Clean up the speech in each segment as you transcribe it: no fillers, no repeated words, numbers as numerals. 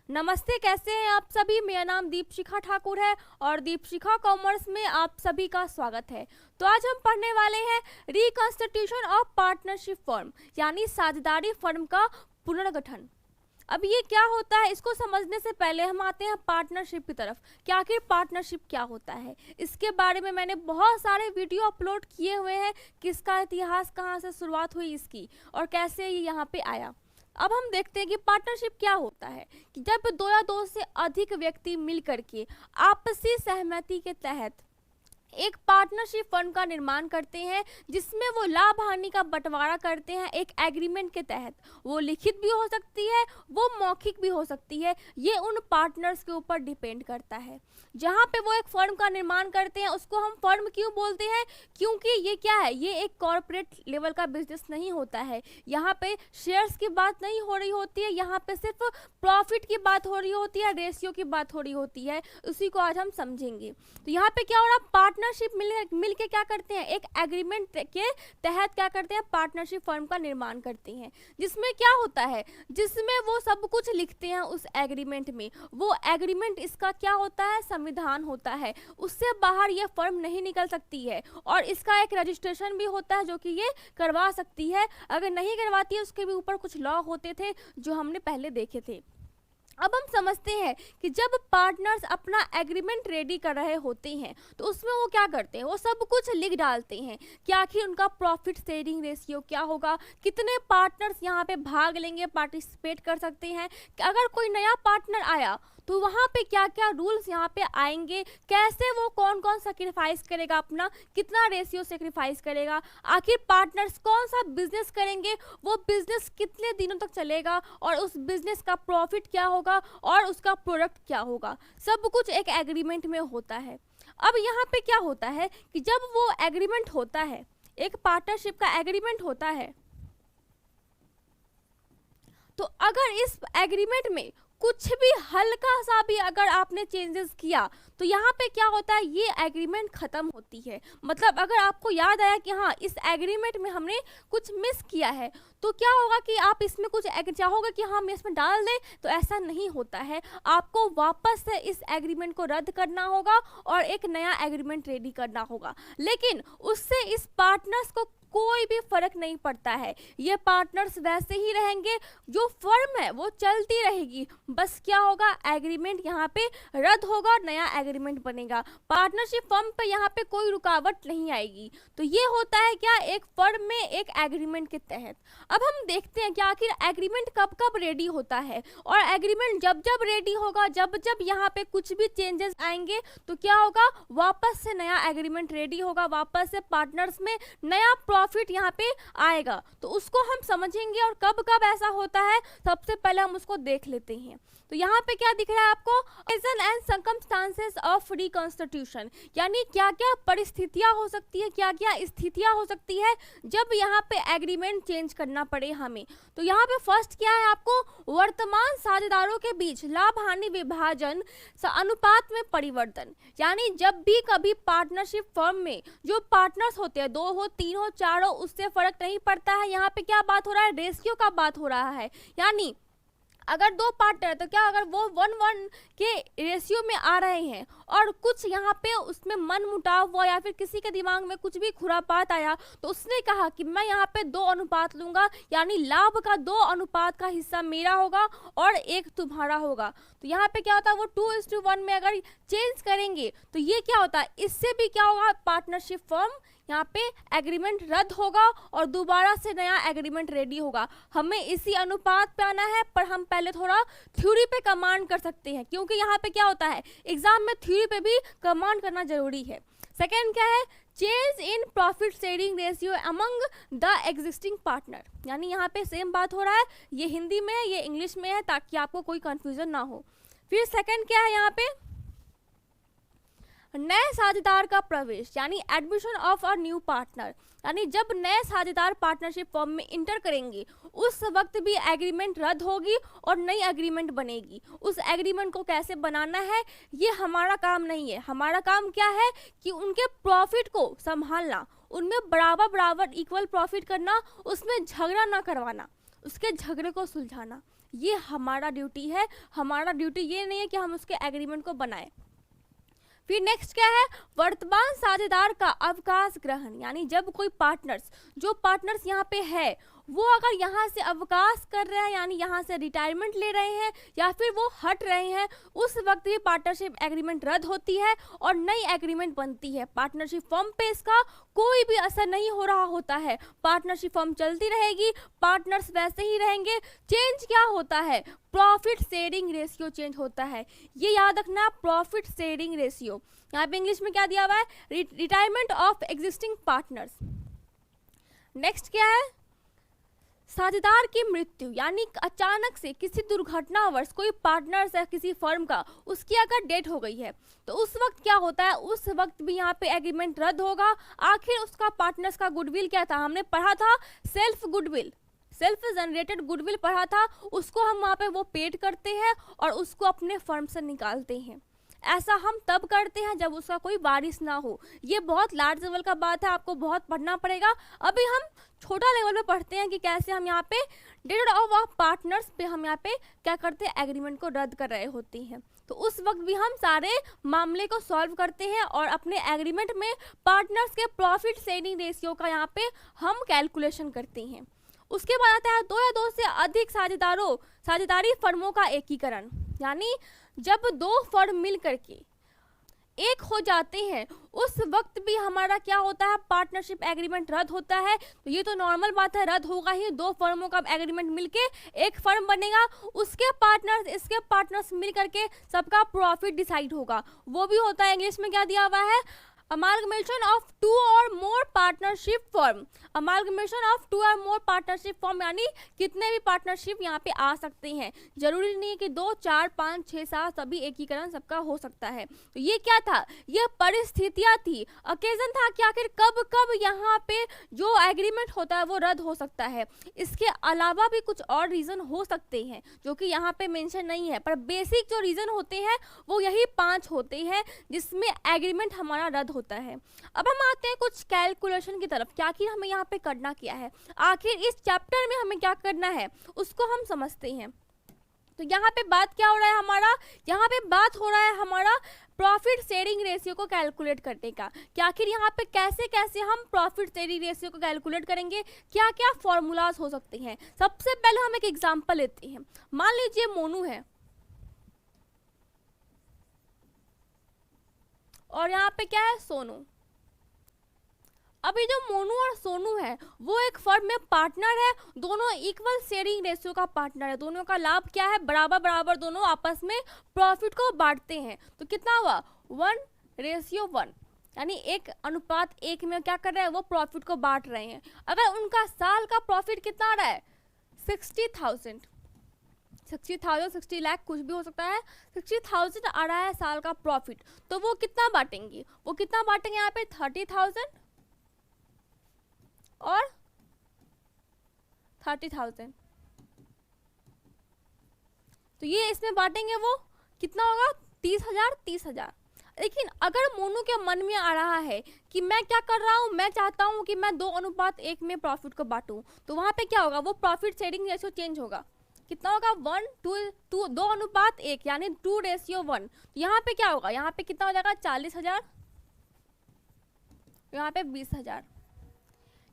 नमस्ते, कैसे हैं आप सभी। मेरा नाम दीपशिखा ठाकुर है और दीपशिखा कॉमर्स में आप सभी का स्वागत है। तो आज हम पढ़ने वाले हैं रिकंस्टिट्यूशन ऑफ पार्टनरशिप फर्म, यानी साझेदारी फर्म का पुनर्गठन। अब ये क्या होता है, इसको समझने से पहले हम आते हैं पार्टनरशिप की तरफ कि आखिर पार्टनरशिप क्या होता है। इसके बारे में मैंने बहुत सारे वीडियो अपलोड किए हुए हैं कि इसका इतिहास कहाँ से शुरुआत हुई इसकी और कैसे ये यहाँ पे आया। अब हम देखते हैं कि पार्टनरशिप क्या होता है कि जब दो या दो से अधिक व्यक्ति मिल करके आपसी सहमति के तहत एक पार्टनरशिप फर्म का निर्माण करते हैं, जिसमें वो लाभ हानि का बंटवारा करते हैं एक एग्रीमेंट के तहत। वो लिखित भी हो सकती है, वो मौखिक भी हो सकती है, ये उन पार्टनर्स के ऊपर डिपेंड करता है। जहाँ पे वो एक फर्म का निर्माण करते हैं उसको हम फर्म क्यों बोलते हैं, क्योंकि ये क्या है, ये एक कॉर्पोरेट लेवल का बिजनेस नहीं होता है। यहाँ पे शेयर्स की बात नहीं हो रही होती है, यहाँ पे सिर्फ प्रॉफिट की बात हो रही होती है, रेशियो की बात हो रही होती है। उसी को आज हम समझेंगे। तो यहाँ पे क्या हो रहा है, पार्टनरशिप मिल के क्या करते हैं, एक एग्रीमेंट के तहत क्या करते हैं, पार्टनरशिप फर्म का निर्माण करते हैं। जिसमें क्या होता है, जिसमें वो सब कुछ लिखते हैं उस एग्रीमेंट में। वो एग्रीमेंट इसका क्या होता है, संविधान होता है। उससे बाहर ये फर्म नहीं निकल सकती है और इसका एक रजिस्ट्रेशन भी होता है जो कि ये करवा सकती है। अगर नहीं करवाती है उसके भी ऊपर कुछ लॉ होते थे जो हमने पहले देखे थे। अब हम समझते हैं कि जब पार्टनर्स अपना एग्रीमेंट रेडी कर रहे होते हैं तो उसमें वो क्या करते हैं, वो सब कुछ लिख डालते हैं कि आखिर उनका प्रॉफिट शेयरिंग रेशियो क्या होगा, कितने पार्टनर्स यहाँ पे भाग लेंगे, पार्टिसिपेट कर सकते हैं। अगर कोई नया पार्टनर आया तो वहाँ पे क्या क्या रूल्स यहाँ पे आएंगे, कैसे वो कौन कौन सेक्रीफाइस करेगा, अपना कितना रेशियो सेक्रीफाइस करेगा, आखिर पार्टनर्स कौन सा बिजनेस करेंगे, वो बिजनेस कितने दिनों तक चलेगा और उस बिजनेस का प्रॉफिट क्या होगा और उसका प्रोडक्ट क्या होगा, सब कुछ एक एग्रीमेंट में होता है। अब यहाँ पे क्या होता है कि जब वो एग्रीमेंट होता है, एक पार्टनरशिप का एग्रीमेंट होता है, तो अगर इस एग्रीमेंट में कुछ भी हल्का सा भी अगर आपने चेंजेस किया तो यहाँ पे क्या होता है, ये एग्रीमेंट खत्म होती है। मतलब अगर आपको याद आया कि हाँ इस एग्रीमेंट में हमने कुछ मिस किया है तो क्या होगा कि आप इसमें कुछ चाहोगे कि हम इसमें डाल दें, तो ऐसा नहीं होता है। आपको वापस से इस एग्रीमेंट को रद्द करना होगा और एक नया एग्रीमेंट रेडी करना होगा। लेकिन उससे इस पार्टनर्स को कोई भी फर्क नहीं पड़ता है, ये पार्टनर्स वैसे ही रहेंगे, जो फर्म है वो चलती रहेगी। बस क्या होगा, एग्रीमेंट यहाँ पे रद्द होगा और नया एग्रीमेंट बनेगा। पार्टनरशिप फर्म पे यहाँ पे कोई रुकावट नहीं आएगी। तो ये होता है क्या, एक फर्म में एक एग्रीमेंट के तहत। अब हम देखते हैं कि आखिर एग्रीमेंट कब कब रेडी होता है, और एग्रीमेंट जब जब रेडी होगा, जब जब यहाँ पे कुछ भी चेंजेस आएंगे तो क्या होगा, वापस से नया एग्रीमेंट रेडी होगा, वापस से पार्टनर्स में नया प्रॉफिट यहाँ पे आएगा। तो उसको हम समझेंगे और कब कब ऐसा होता है सबसे पहले हम उसको देख लेते हैं। तो यहाँ पे क्या दिख रहा है आपको, reason and circumstances of reconstitution, यानी क्या क्या परिस्थितियां हो सकती है, क्या क्या स्थितियां हो सकती है जब यहाँ पे एग्रीमेंट चेंज करना पड़े हमें। तो यहाँ पे फर्स्ट क्या है, आपको वर्तमान साझेदारों के बीच लाभ हानि विभाजन अनुपात में परिवर्तन। यानी जब भी कभी पार्टनरशिप फर्म में जो पार्टनर्स होते हैं, 2 हो 3 हो 4 हो, उससे फर्क नहीं पड़ता है। यहाँ पे क्या बात हो रहा है, रेशियो का बात हो रहा है। यानी अगर 2 पार्टनर तो क्या, अगर वो 1:1 के रेशियो में आ रहे हैं और कुछ यहाँ पे उसमें मन मुटाव हुआ या फिर किसी के दिमाग में कुछ भी खुरापात आया, तो उसने कहा कि मैं यहाँ पे 2 अनुपात लूंगा, यानी लाभ का 2 अनुपात का हिस्सा मेरा होगा और 1 तुम्हारा होगा। तो यहाँ पे क्या होता है, वो 2:1 में अगर चेंज करेंगे तो ये क्या होता है, इससे भी क्या होगा, पार्टनरशिप फर्म यहाँ पे एग्रीमेंट रद्द होगा और दोबारा से नया एग्रीमेंट रेडी होगा। हमें इसी अनुपात पे आना है, पर हम पहले थोड़ा थ्योरी पे कमांड कर सकते हैं, क्योंकि यहाँ पे क्या होता है, एग्जाम में थ्योरी पे भी कमांड करना जरूरी है। सेकेंड क्या है, change in profit sharing ratio among the existing partner. यानी यहाँ पे सेम बात हो रहा है, ये हिंदी में है, ये इंग्लिश में है, ताकि आपको कोई कंफ्यूजन ना हो। फिर सेकेंड क्या है, यहाँ पे नए साझेदार का प्रवेश, यानी admission of a new partner. यानी जब नए साझेदार पार्टनरशिप फर्म में इंटर करेंगे उस वक्त भी एग्रीमेंट रद्द होगी और नई एग्रीमेंट बनेगी। उस एग्रीमेंट को कैसे बनाना है ये हमारा काम नहीं है। हमारा काम क्या है कि उनके प्रॉफिट को संभालना, उनमें बराबर बराबर इक्वल प्रॉफिट करना, उसमें झगड़ा ना करवाना, उसके झगड़े को सुलझाना। ये हमारा ड्यूटी है। हमारा ड्यूटी ये नहीं है कि हम उसके एग्रीमेंट को बनाएं। फिर नेक्स्ट क्या है, वर्तमान साझेदार का अवकाश ग्रहण, यानी जब कोई पार्टनर्स, जो पार्टनर्स यहाँ पे है वो अगर यहाँ से अवकाश कर रहे हैं, यानी यहाँ से रिटायरमेंट ले रहे हैं या फिर वो हट रहे हैं, उस वक्त ये पार्टनरशिप एग्रीमेंट रद्द होती है और नई एग्रीमेंट बनती है। पार्टनरशिप फर्म पे इसका कोई भी असर नहीं हो रहा होता है। पार्टनरशिप फर्म चलती रहेगी, पार्टनर्स वैसे ही रहेंगे। चेंज क्या होता है, प्रॉफिट शेयरिंग रेशियो चेंज होता है। ये याद रखना, प्रॉफिट शेयरिंग रेशियो। यहाँ पे इंग्लिश में क्या दिया हुआ है, retirement of existing partners. Next क्या है, साझेदार की मृत्यु, यानी अचानक से किसी दुर्घटनावश कोई पार्टनर्स है किसी फर्म का, उसकी अगर डेथ हो गई है तो उस वक्त क्या होता है, उस वक्त भी यहाँ पे एग्रीमेंट रद्द होगा। आखिर उसका पार्टनर्स का गुडविल क्या था, हमने पढ़ा था self goodwill, self generated goodwill पढ़ा था, उसको हम वहाँ पे वो पेड करते हैं और उसको अपने फर्म से निकालते हैं। ऐसा हम तब करते हैं जब उसका कोई वारिस ना हो। ये बहुत लार्ज लेवल का बात है, आपको बहुत पढ़ना पड़ेगा। अभी हम छोटा लेवल पे पढ़ते हैं कि कैसे हम यहाँ पे डेट ऑफ पार्टनर्स पे हम यहाँ पे क्या करते हैं, एग्रीमेंट को रद्द कर रहे होते हैं। तो उस वक्त भी हम सारे मामले को सॉल्व करते हैं और अपने एग्रीमेंट में पार्टनर्स के प्रॉफिट शेयरिंग रेशियो का यहाँ पे हम कैलकुलेशन करते हैं। उसके बाद आता है दो या दो से अधिक साझेदारी फर्मों का एकीकरण, यानी जब दो फर्म मिल करके एक हो जाते हैं उस वक्त भी हमारा क्या होता है, पार्टनरशिप एग्रीमेंट रद्द होता है। तो ये तो नॉर्मल बात है, रद्द होगा ही। दो फर्मों का एग्रीमेंट मिलके एक फर्म बनेगा, उसके पार्टनर्स इसके पार्टनर्स मिल करके सबका प्रॉफिट डिसाइड होगा। वो भी होता है, इंग्लिश में क्या दिया हुआ है, amalgamation of two or more partnership firm. Amalgamation of two or more partnership firm, यानी कितने भी पार्टनरशिप यहाँ पे आ सकते हैं, जरूरी नहीं है कि 2, 4, 5, 6, 7 सभी एकीकरण सबका हो सकता है। तो ये क्या था, ये परिस्थितियाँ थी, ओकेजन था कि आखिर कब कब यहाँ पे जो एग्रीमेंट होता है वो रद्द हो सकता है। इसके अलावा भी कुछ और रीज़न हो सकते हैं जो कि यहाँ पे मेंशन नहीं है, पर बेसिक जो रीज़न होते हैं वो यही 5 होते हैं जिसमें एग्रीमेंट हमारा रद्द होता है। अब हम आते हैं कुछ कैलकुलेशन की तरफ, क्या कि हमें यहाँ पे करना क्या है, आखिर इस चैप्टर में हमें क्या करना है उसको हम समझते हैं। तो यहाँ पे बात क्या हो रहा है हमारा, यहाँ पे बात हो रहा है हमारा प्रॉफिट शेयरिंग रेशियो को कैलकुलेट करने का, कि आखिर यहाँ पे कैसे कैसे हम प्रॉफिट शेयरिंग रेशियो को कैलकुलेट करेंगे, क्या क्या फॉर्मूलाज हो सकते हैं। सबसे पहले हम एक एग्जांपल लेते हैं। मान लीजिए मोनू है और यहाँ पे क्या है, सोनू। अभी जो मोनू और सोनू है वो एक फर्म में पार्टनर है, दोनों इक्वल शेयरिंग रेशियो का पार्टनर है, दोनों का लाभ क्या है, बराबर बराबर दोनों आपस में प्रॉफिट को बांटते हैं। तो कितना हुआ, 1:1, यानी 1:1 में क्या कर रहे हैं, वो प्रॉफिट को बांट रहे हैं। अगर उनका साल का प्रॉफिट कितना आ रहा है, 60,000, 60 लाख कुछ भी हो सकता है, 60,000 आ रहा है साल का प्रॉफिट, तो वो कितना बांटेंगे, वो कितना बांटेंगे यहाँ पे 30,000 और 30,000। तो ये इसमें बांटेंगे, वो कितना होगा 30,000 30,000। लेकिन अगर मोनू के मन में आ रहा है कि मैं क्या कर रहा हूँ, मैं चाहता हूँ कि मैं 2:1 में प्रॉफिट को बांटूं, तो वहां पे क्या होगा, वो प्रॉफिट शेयरिंग रेशियो चेंज होगा। कितना होगा, 2:1, यानी 2:1। यहाँ पे क्या होगा, यहाँ पे कितना हो जाएगा 40,000, यहाँ पे 20,000।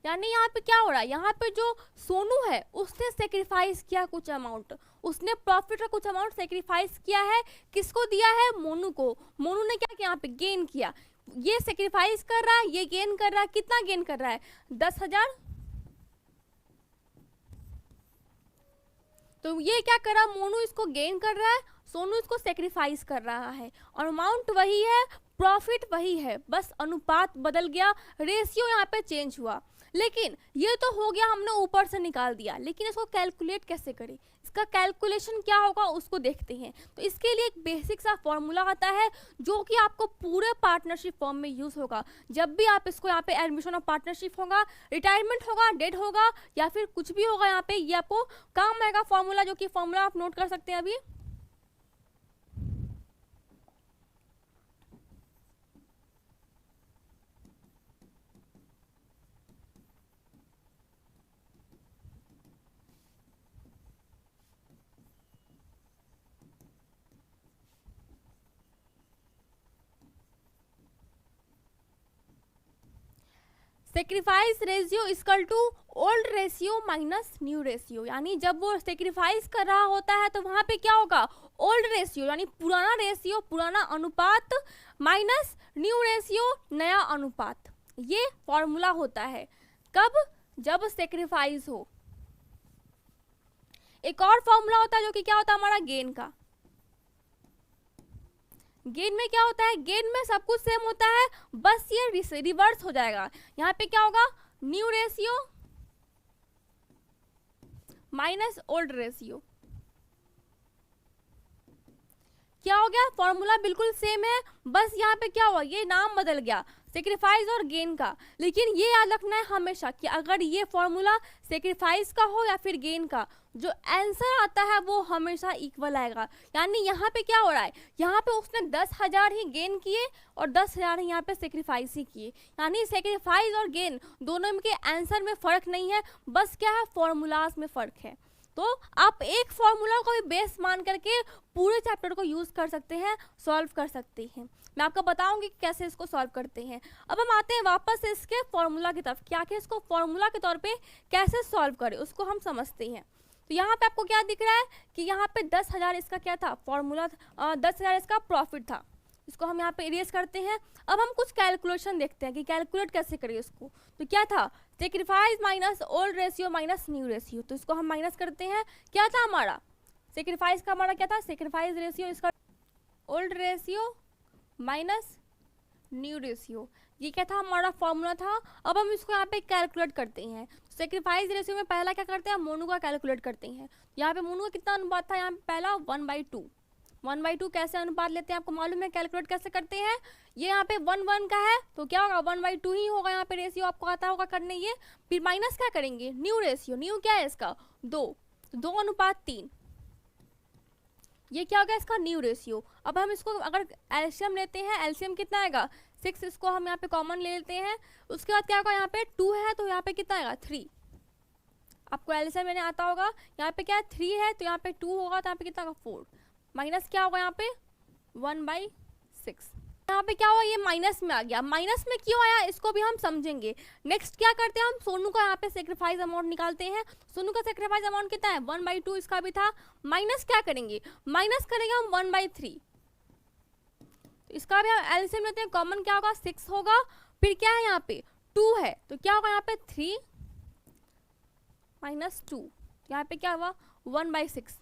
यानी यहाँ पे क्या हो रहा है, यहाँ पे जो सोनू है उसने सेक्रीफाइस किया कुछ अमाउंट, उसने प्रॉफिट का कुछ अमाउंट सेक्रीफाइस किया है, किसको दिया है, मोनू को। मोनू ने क्या किया, यहाँ पे गेन किया, ये सेक्रीफाइस कर रहा है, ये गेन कर रहा है, कितना गेन कर रहा है 10,000। तो ये क्या कर रहा है, मोनू इसको गेन कर रहा है, सोनू इसको सेक्रीफाइस कर रहा है, और अमाउंट वही है, प्रॉफिट वही है, बस अनुपात बदल गया, रेशियो यहाँ पे चेंज हुआ। लेकिन ये तो हो गया, हमने ऊपर से निकाल दिया, लेकिन इसको कैलकुलेट कैसे करें, इसका कैलकुलेशन क्या होगा उसको देखते हैं। तो इसके लिए एक बेसिक सा फॉर्मूला आता है जो कि आपको पूरे पार्टनरशिप फॉर्म में यूज होगा। जब भी आप इसको यहाँ पे एडमिशन ऑफ पार्टनरशिप होगा, रिटायरमेंट होगा, डेड होगा या फिर कुछ भी होगा, यहाँ पे ये आपको काम आएगा फॉर्मूला, जो कि फॉर्मूला आप नोट कर सकते हैं अभी। Sacrifice ratio equal to old ratio minus new ratio, यानी जब वो सेक्रीफाइस कर रहा होता है तो वहां पे क्या होगा, ओल्ड रेशियो यानी पुराना रेशियो, पुराना अनुपात माइनस न्यू रेशियो, नया अनुपात। ये फॉर्मूला होता है कब, जब सेक्रीफाइस हो। एक और फॉर्मूला होता है जो कि क्या होता है हमारा गेन का। गेन में क्या होता है, गेन में सब कुछ सेम होता है, बस ये रिवर्स हो जाएगा। यहाँ पे क्या होगा, new ratio minus old ratio. क्या हो गया, फॉर्मूला बिल्कुल सेम है, बस यहाँ पे क्या हुआ, ये नाम बदल गया सेक्रीफाइस और गेन का। लेकिन ये याद रखना है हमेशा कि अगर ये फॉर्मूला सेक्रीफाइस का हो या फिर गेन का, जो आंसर आता है वो हमेशा इक्वल आएगा। यानी यहाँ पे क्या हो रहा है, यहाँ पे उसने 10,000 ही गेन किए और 10,000 ही यहाँ पे सेक्रीफाइस ही किए। यानी सेक्रीफाइस और गेन दोनों के आंसर में फ़र्क नहीं है, बस क्या है, फॉर्मूलाज में फ़र्क है। तो आप एक फॉर्मूला को भी बेस मान करके पूरे चैप्टर को यूज़ कर सकते हैं, सॉल्व कर सकते हैं। मैं आपको बताऊंगी कि कैसे इसको सॉल्व करते हैं। अब हम आते हैं वापस इसके फॉर्मूला की तरफ, क्या कि इसको फॉर्मूला के तौर पे कैसे सॉल्व करें उसको हम समझते हैं। तो यहाँ पे आपको क्या दिख रहा है कि यहाँ पे 10,000 इसका क्या था, फॉर्मूला 10,000 इसका प्रॉफिट था। इसको हम यहाँ पे इरेज करते हैं। अब हम कुछ कैलकुलेशन देखते हैं कि कैलकुलेट कैसे करें इसको। तो क्या था, sacrifice minus old ratio minus new ratio. तो इसको हम माइनस करते हैं। क्या था हमारा, सेक्रीफाइस का हमारा क्या था, सेक्रीफाइस रेशियो इसका old ratio minus new ratio, ये क्या था हमारा फॉर्मूला था। अब हम इसको यहाँ पे कैलकुलेट करते हैं। सेक्रीफाइस रेशियो में पहला क्या करते हैं, मोनू का कैलकुलेट करते हैं। यहाँ पे मोनू का कितना अनुपात था, यहाँ पे पहला 1/2। 1/2 कैसे अनुपात लेते हैं आपको मालूम है, कैलकुलेट कैसे करते हैं। ये यहाँ पे 1 का है तो क्या होगा, 1/2 ही होगा यहाँ पे रेशियो, आपको आता होगा करने ये। फिर माइनस क्या करेंगे, न्यू रेशियो, न्यू क्या है इसका 2, तो 2/3, ये क्या होगा इसका न्यू रेशियो। अब हम इसको अगर एलसीएम लेते हैं, एलसीएम कितना आएगा 6, इसको हम यहाँ पे कॉमन ले लेते हैं। उसके बाद क्या होगा, यहाँ पे 2 है तो यहाँ पे कितना आएगा 3, आपको एलसीएम लेने आता होगा। यहाँ पे क्या है 3 है तो यहाँ पे 2 होगा तो यहाँ पे कितना होगा 4, माइनस क्या होगा यहाँ पे 1/6। यहाँ पे क्या हुआ, ये माइनस में आ गया। माइनस में क्यों आया इसको भी हम समझेंगे। नेक्स्ट क्या करते हैं, हम सोनू का यहाँ पे सेक्रीफाइस अमाउंट निकालते हैं। सोनू का सेक्रीफाइस अमाउंट कितना है 1/2, इसका भी था। माइनस क्या करेंगे, माइनस करेंगे हम 1/3, तो इसका भी हम एलसीएम लेते हैं, कॉमन क्या होगा 6 होगा। फिर क्या है यहाँ पे 2 है तो क्या होगा यहाँ पे 3 - 2, यहाँ पे क्या हुआ 1/6।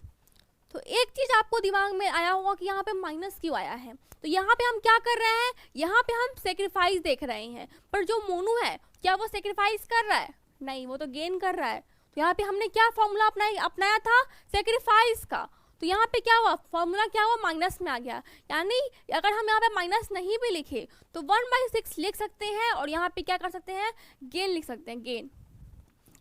तो एक चीज आपको दिमाग में आया होगा कि यहाँ पे माइनस क्यों आया है। तो यहाँ पे हम क्या कर रहे हैं, यहाँ पे हम सेक्रीफाइस देख रहे हैं, पर जो मोनू है क्या वो सेक्रीफाइस कर रहा है, नहीं, वो तो गेन कर रहा है। तो यहाँ पे हमने क्या फॉर्मूला अपनाया था, सेक्रीफाइस का। तो यहाँ पे क्या हुआ, फॉर्मूला क्या हुआ, माइनस में आ गया। यानी अगर हम यहाँ पे माइनस नहीं भी लिखे तो 1/6 लिख सकते हैं और यहाँ पे क्या कर सकते हैं, गेन लिख सकते हैं, गेन।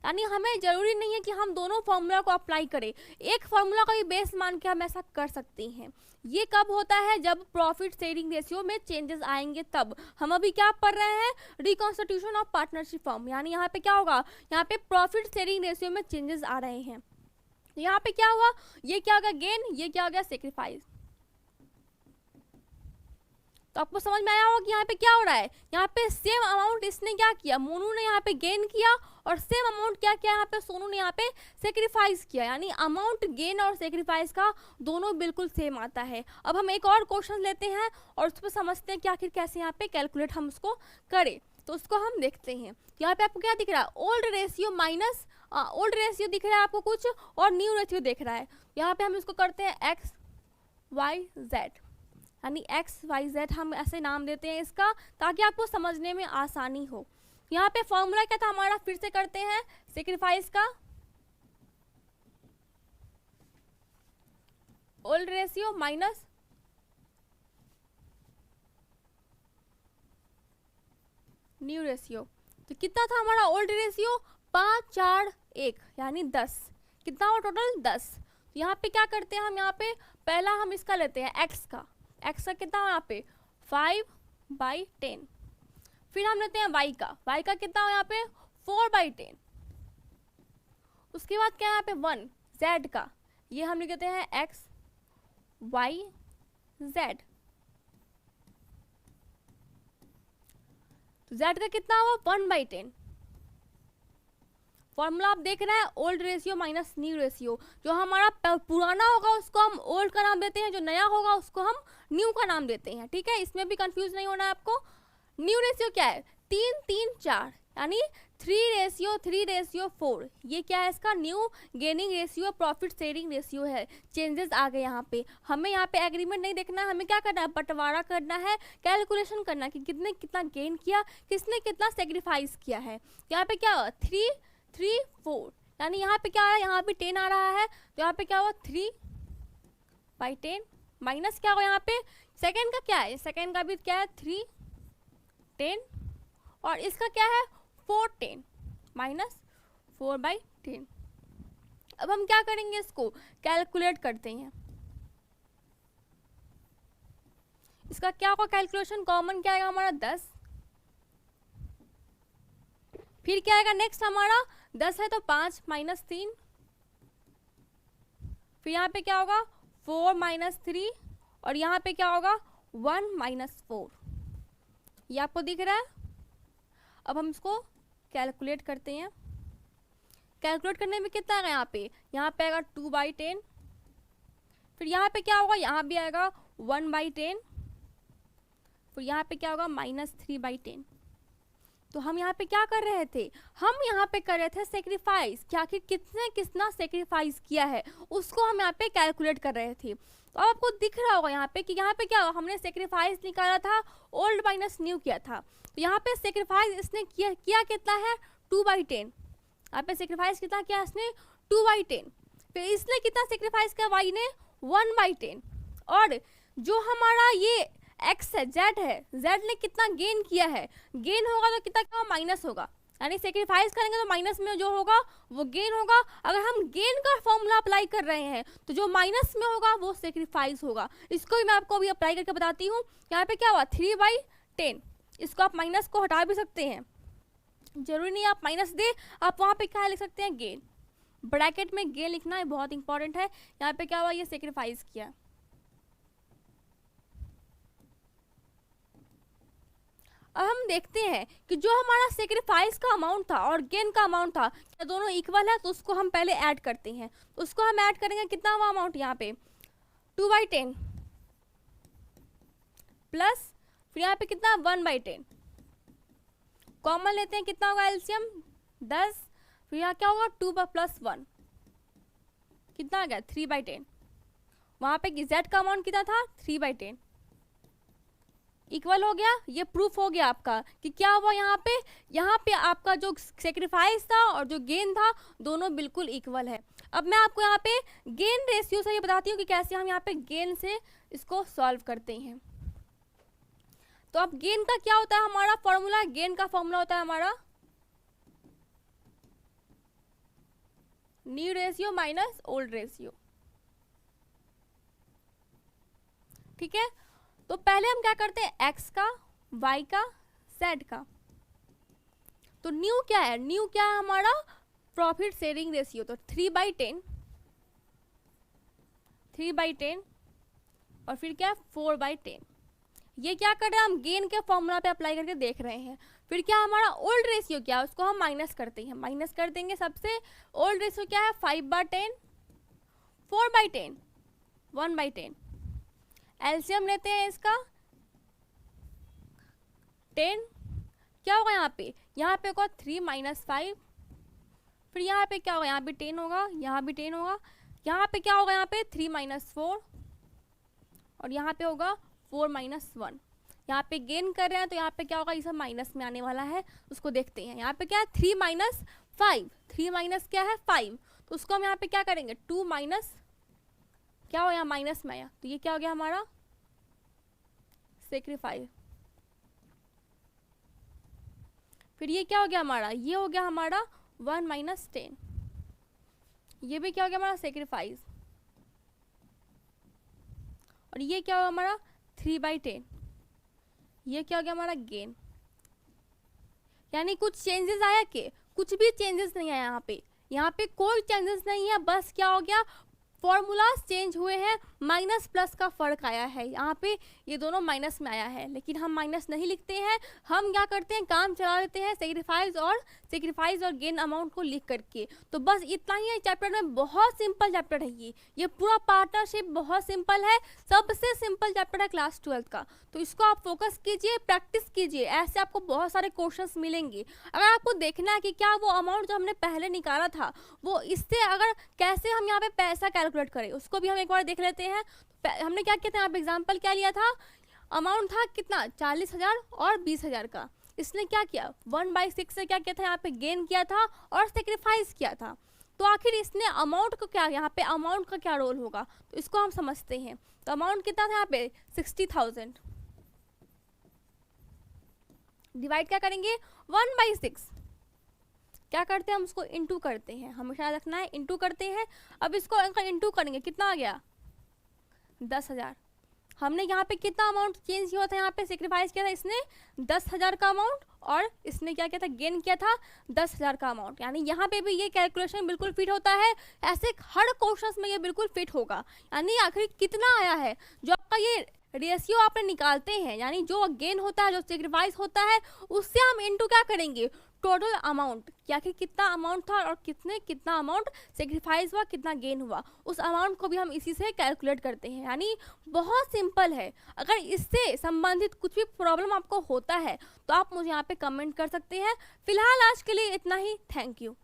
यानी हमें जरूरी नहीं है कि हम दोनों फॉर्मूला को अप्लाई करें, एक फॉर्मूला का भी बेस मान के हम ऐसा कर सकते हैं। ये कब होता है, जब प्रॉफिट शेयरिंग रेशियो में चेंजेस आएंगे तब। हम अभी क्या पढ़ रहे हैं, रिकॉन्स्टिट्यूशन ऑफ पार्टनरशिप फॉर्म, यानी यहाँ पे क्या होगा, यहाँ पे प्रॉफिट शेयरिंग रेशियो में चेंजेस आ रहे हैं। यहाँ पे क्या हुआ, ये क्या हो गया गेन, ये क्या हो गया सेक्रीफाइस। तो आपको समझ में आया होगा कि यहाँ पे क्या हो रहा है, यहाँ पे सेम अमाउंट इसने क्या किया, मोनू ने यहाँ पे गेन किया और सेम अमाउंट क्या किया यहाँ पे सोनू ने यहाँ पे सेक्रीफाइस किया। यानी अमाउंट गेन और सेक्रीफाइस का दोनों बिल्कुल सेम आता है। अब हम एक और क्वेश्चन लेते हैं और उस पर समझते हैं कि आखिर कैसे यहाँ पे कैलकुलेट हम उसको करें। तो उसको हम देखते हैं। यहाँ पे आपको क्या दिख रहा है, old ratio minus old ratio दिख रहा है आपको कुछ, और न्यू रेशियो दिख रहा है। यहाँ पे हम इसको करते हैं XYZ, यानी XYZ हम ऐसे नाम देते हैं इसका, ताकि आपको समझने में आसानी हो। यहाँ पे फॉर्मूला क्या था हमारा, फिर से करते हैं, सेक्रीफाइस का old ratio minus new ratio. तो कितना था हमारा ओल्ड रेशियो, 5, 4, 1, यानी 10। कितना हुआ टोटल 10। यहाँ पे क्या करते हैं हम, यहाँ पे पहला हम इसका लेते हैं x का कितना हो यहाँ पे 5/10। फिर हम लेते हैं y का कितना हो यहाँ पे 4/10। उसके बाद क्या है यहाँ पे 1 z का, ये हम लिख देते हैं XYZ। तो z का कितना हुआ 1/10। फॉर्मूला आप देख रहे हैं, old ratio minus new ratio. जो हमारा पुराना होगा उसको हम ओल्ड का नाम देते हैं, जो नया होगा उसको हम न्यू का नाम देते हैं। ठीक है, इसमें भी कंफ्यूज नहीं होना है आपको। न्यू रेशियो क्या है, 3 3 4 यानी 3:4। ये क्या है इसका, new gaining ratio, profit sharing ratio है। चेंजेस आ गए यहाँ पे। हमें यहाँ पे एग्रीमेंट नहीं देखना है, हमें क्या करना है, बंटवारा करना है, कैलकुलेशन करना है कि कितने कितना गेन किया, किसने कितना सेक्रीफाइस किया है। यहाँ पे क्या हुआ, 3 3 4 यानी यहाँ पे क्या आ रहा है, यहाँ पे 10 आ रहा है, तो यहाँ पे क्या हुआ 3/10 माइनस क्या हुआ यहाँ पे, सेकेंड का क्या है, सेकेंड का भी क्या है 3 10 और इसका क्या है 4 10 माइनस 4/10। अब हम क्या करेंगे, इसको कैलकुलेट करते हैं। इसका क्या होगा कैलकुलेशन, कॉमन क्या आएगा हमारा 10, फिर क्या आएगा नेक्स्ट हमारा 10 है तो 5 माइनस 3, फिर यहाँ पे क्या होगा 4 माइनस 3 और यहाँ पे क्या होगा 1 माइनस 4। ये आपको दिख रहा है। अब हम इसको कैलकुलेट करते हैं। कैलकुलेट करने में कितना आएगा, यहाँ पे आएगा 2/10, फिर यहाँ पे क्या होगा, यहाँ भी आएगा 1/10, फिर यहाँ पे क्या होगा -3/10। तो हम यहाँ पे क्या कर रहे थे, हम यहाँ पे कर रहे थे सेक्रीफाइस, क्या कि किसने कितना सेक्रीफाइस किया है उसको हम यहाँ पे कैलकुलेट कर रहे थे। तो आपको दिख रहा होगा यहाँ पे कि यहाँ पे क्या हुआ, हमने सेक्रीफाइस निकाला था, ओल्ड माइनस न्यू किया था। तो यहाँ पे सेक्रीफाइस इसने किया कितना है 2/10। यहाँ पे सेक्रीफाइस कितना किया इसने 2/10। फिर इसने कितना सेक्रीफाइस किया वाई ने 1/10। और जो हमारा ये एक्स है, जेड है, जेड ने कितना गेन किया है, गेन होगा तो कितना क्या माइनस होगा, यानी सेक्रीफाइस करेंगे तो माइनस में जो होगा वो गेन होगा। अगर हम गेन का फॉर्मूला अप्लाई कर रहे हैं तो जो माइनस में होगा वो सेक्रीफाइस होगा। इसको भी मैं आपको अभी अप्लाई करके बताती हूँ। यहाँ पे क्या हुआ 3/10, इसको आप माइनस को हटा भी सकते हैं, जरूरी नहीं आप माइनस दे, आप वहाँ पे क्या लिख सकते हैं गेन, ब्रैकेट में गेन लिखना है, बहुत इंपॉर्टेंट है। यहाँ पे क्या हुआ, ये सेक्रीफाइस किया। अब हम देखते हैं कि जो हमारा सेक्रीफाइस का अमाउंट था और गेन का अमाउंट था क्या दोनों इक्वल है, तो उसको हम पहले ऐड करते हैं। तो उसको हम ऐड करेंगे, कितना हुआ अमाउंट यहाँ पे 2/10 प्लस फिर यहाँ पे कितना 1/10, कॉमन लेते हैं, कितना होगा एलसीएम 10, फिर यहाँ क्या होगा 2 + 1 कितना आ गया 3/10। वहाँ पे जेड का अमाउंट कितना था 3/10, इक्वल हो गया। ये प्रूफ हो गया आपका कि क्या हुआ यहाँ पे आपका जो सेक्रीफाइस था और जो गेन था दोनों बिल्कुल इक्वल है। अब मैं आपको यहाँ पे गेन रेशियो से ये बताती हूँ कि कैसे हम यहाँ पे गेन से इसको सॉल्व करते हैं। तो अब गेन का क्या होता है, हमारा फॉर्मूला, गेन का फॉर्मूला होता है हमारा new ratio minus old ratio. ठीक है, तो पहले हम क्या करते हैं, एक्स का, वाई का, जेड का। तो न्यू क्या है, न्यू क्या है हमारा प्रॉफिट शेयरिंग रेशियो। तो 3/10 और फिर क्या है 4/10। ये क्या कर रहे हैं, हम गेन के फॉर्मूला पे अप्लाई करके देख रहे हैं। फिर क्या हमारा ओल्ड रेशियो क्या है, उसको हम माइनस करते हैं, माइनस कर देंगे सबसे। ओल्ड रेशियो क्या है 5/10, 4/10, 1/10। एलसीएम लेते हैं इसका 10, क्या होगा यहाँ पे होगा 3 - 5, फिर यहाँ पे क्या होगा, यहाँ भी 10 होगा, यहाँ भी 10 होगा, यहाँ पे क्या होगा, यहाँ पे 3 - 4 और यहाँ पे होगा 4 - 1। यहाँ पे गेन कर रहे हैं तो यहाँ पे क्या होगा, ये सब माइनस में आने वाला है, उसको देखते हैं। यहाँ पे क्या है 3 - 5, 3 माइनस क्या है 5, तो उसको हम यहाँ पे क्या करेंगे 2 माइनस क्या हो, यहाँ माइनस में आया, तो ये क्या हो गया हमारा सेक्रीफाइस। फिर ये क्या हो गया हमारा, ये हो गया हमारा 1 - 10, ये भी क्या हो गया हमारा सेक्रीफाइस। और ये क्या होगा हमारा 3/10, ये क्या हो गया हमारा गेन। यानी कुछ चेंजेस आया कि कुछ भी चेंजेस नहीं आया यहाँ पे कोई चेंजेस नहीं है, बस क्या हो गया फॉर्मूलाज चेंज हुए हैं, माइनस प्लस का फर्क आया है। यहाँ पे ये दोनों माइनस में आया है, लेकिन हम माइनस नहीं लिखते हैं, हम क्या करते हैं काम चला लेते हैं सेक्रीफाइस और सेक्रीफाइस और गेन अमाउंट को लिख करके। तो बस इतना ही है चैप्टर में, बहुत सिंपल चैप्टर है ये पूरा पार्टनरशिप बहुत सिंपल है, सबसे सिंपल चैप्टर है क्लास 12 का। तो इसको आप फोकस कीजिए, प्रैक्टिस कीजिए, ऐसे आपको बहुत सारे क्वेश्चंस मिलेंगे। अगर आपको देखना है कि क्या वो अमाउंट जो हमने पहले निकाला था वो इससे अगर कैसे हम यहाँ पे पैसा कैलकुलेट करें, उसको भी हम एक बार देख लेते हैं। हमने क्या किया था, यहाँ पे एग्जाम्पल क्या लिया था, अमाउंट था कितना 40,000 और 20,000 का। इसने क्या किया 1/6 से क्या किया था, यहाँ पे गेन किया था और सेक्रीफाइस किया था। तो आखिर इसने अमाउंट को क्या, यहाँ पे अमाउंट का क्या रोल होगा, तो इसको हम समझते हैं। तो अमाउंट कितना था यहाँ पे 60,000, डिवाइड क्या करेंगे 1/6, क्या करते हैं हम उसको इंटू करते हैं, हमेशा याद रखना है इंटू करते हैं। अब इसको अगर इंटू करेंगे कितना आ गया 10,000। हमने यहाँ पे कितना अमाउंट चेंज किया था, यहाँ पे सेक्रीफाइस किया था इसने 10,000 का अमाउंट और इसने क्या किया था गेन किया था 10,000 का अमाउंट। यानी यहाँ पे भी ये कैलकुलेशन बिल्कुल फिट होता है, ऐसे हर क्वेश्चंस में ये बिल्कुल फिट होगा। यानी आखिर कितना आया है, जो आपका ये रेशियो आपने निकालते हैं, यानी जो गेन होता है जो सेक्रीफाइस होता है उससे हम इनटू क्या करेंगे टोटल अमाउंट, कि आखिर कितना अमाउंट था और कितना अमाउंट सेक्रीफाइस हुआ, कितना गेन हुआ, उस अमाउंट को भी हम इसी से कैलकुलेट करते हैं। यानी बहुत सिंपल है। अगर इससे संबंधित कुछ भी प्रॉब्लम आपको होता है तो आप मुझे यहाँ पे कमेंट कर सकते हैं। फिलहाल आज के लिए इतना ही, थैंक यू।